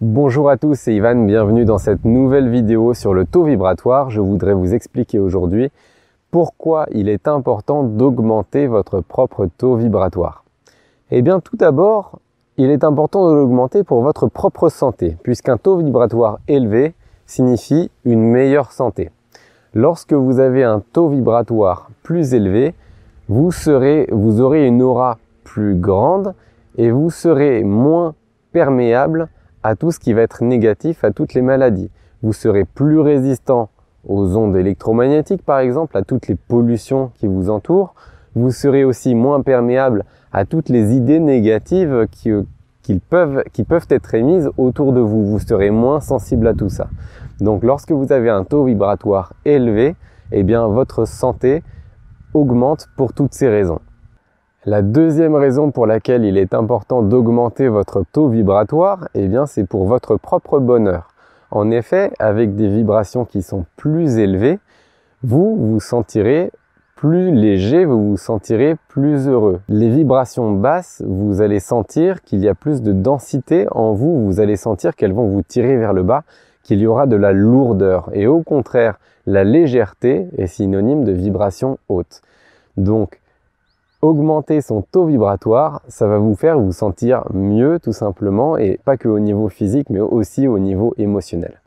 Bonjour à tous, c'est Ivan, bienvenue dans cette nouvelle vidéo sur le taux vibratoire. Je voudrais vous expliquer aujourd'hui pourquoi il est important d'augmenter votre propre taux vibratoire. Eh bien tout d'abord, il est important de l'augmenter pour votre propre santé, puisqu'un taux vibratoire élevé signifie une meilleure santé. Lorsque vous avez un taux vibratoire plus élevé, vous aurez une aura plus grande et vous serez moins perméable à tout ce qui va être négatif, à toutes les maladies. Vous serez plus résistant aux ondes électromagnétiques par exemple, à toutes les pollutions qui vous entourent. Vous serez aussi moins perméable à toutes les idées négatives qui peuvent être émises autour de vous. Vous serez moins sensible à tout ça. Donc lorsque vous avez un taux vibratoire élevé, eh bien votre santé augmente pour toutes ces raisons. La deuxième raison pour laquelle il est important d'augmenter votre taux vibratoire, eh bien c'est pour votre propre bonheur. En effet, avec des vibrations qui sont plus élevées, vous vous sentirez plus léger, vous vous sentirez plus heureux. Les vibrations basses, vous allez sentir qu'il y a plus de densité en vous, vous allez sentir qu'elles vont vous tirer vers le bas, qu'il y aura de la lourdeur. Et au contraire, la légèreté est synonyme de vibration haute. Donc, augmenter son taux vibratoire, ça va vous faire vous sentir mieux tout simplement, et pas que au niveau physique, mais aussi au niveau émotionnel.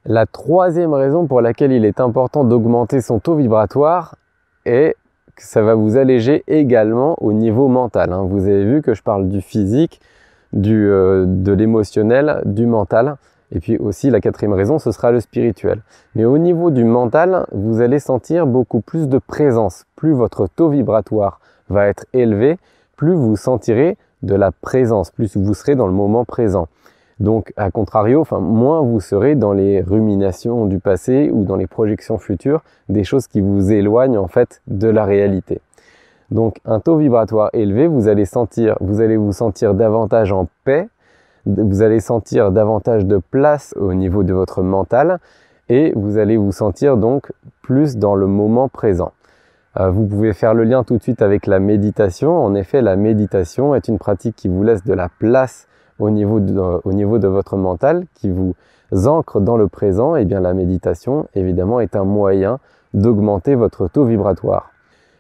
La troisième raison pour laquelle il est important d'augmenter son taux vibratoire est que ça va vous alléger également au niveau mental. Vous avez vu que je parle du physique, de l'émotionnel, du mental. Et puis aussi la quatrième raison, ce sera le spirituel. Mais au niveau du mental, vous allez sentir beaucoup plus de présence. Plus votre taux vibratoire va être élevé, plus vous sentirez de la présence, plus vous serez dans le moment présent. Donc, à contrario, moins vous serez dans les ruminations du passé ou dans les projections futures, des choses qui vous éloignent en fait de la réalité. Donc, un taux vibratoire élevé, vous allez vous sentir davantage en paix, vous allez sentir davantage de place au niveau de votre mental et vous allez vous sentir donc plus dans le moment présent. Vous pouvez faire le lien tout de suite avec la méditation. En effet, la méditation est une pratique qui vous laisse de la place au niveau de votre mental, qui vous ancre dans le présent. Et bien la méditation, évidemment, est un moyen d'augmenter votre taux vibratoire.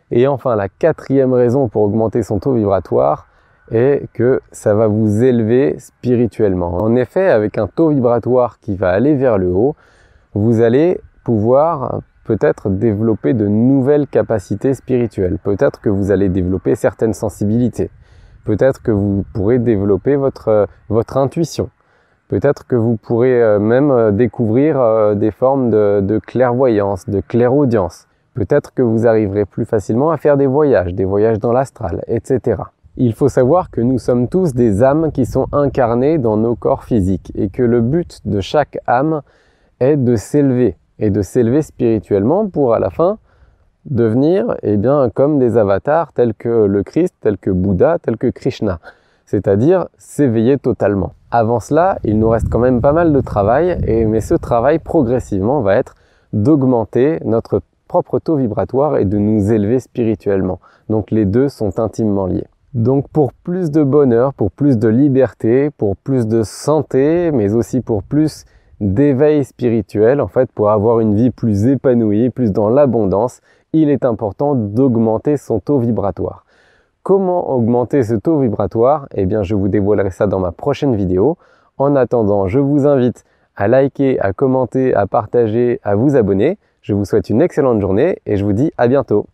Et enfin, la quatrième raison pour augmenter son taux vibratoire, et que ça va vous élever spirituellement. En effet, avec un taux vibratoire qui va aller vers le haut, vous allez pouvoir peut-être développer de nouvelles capacités spirituelles. Peut-être que vous allez développer certaines sensibilités. Peut-être que vous pourrez développer votre intuition. Peut-être que vous pourrez même découvrir des formes de clairvoyance, de clairaudience. Peut-être que vous arriverez plus facilement à faire des voyages dans l'astral, etc. Il faut savoir que nous sommes tous des âmes qui sont incarnées dans nos corps physiques et que le but de chaque âme est de s'élever et de s'élever spirituellement pour à la fin devenir comme des avatars tels que le Christ, tels que Bouddha, tels que Krishna, c'est-à-dire s'éveiller totalement. Avant cela, il nous reste quand même pas mal de travail, mais ce travail progressivement va être d'augmenter notre propre taux vibratoire et de nous élever spirituellement. Donc les deux sont intimement liés. Donc pour plus de bonheur, pour plus de liberté, pour plus de santé, mais aussi pour plus d'éveil spirituel, en fait pour avoir une vie plus épanouie, plus dans l'abondance, il est important d'augmenter son taux vibratoire. Comment augmenter ce taux vibratoire? Eh bien je vous dévoilerai ça dans ma prochaine vidéo. En attendant, je vous invite à liker, à commenter, à partager, à vous abonner. Je vous souhaite une excellente journée et je vous dis à bientôt.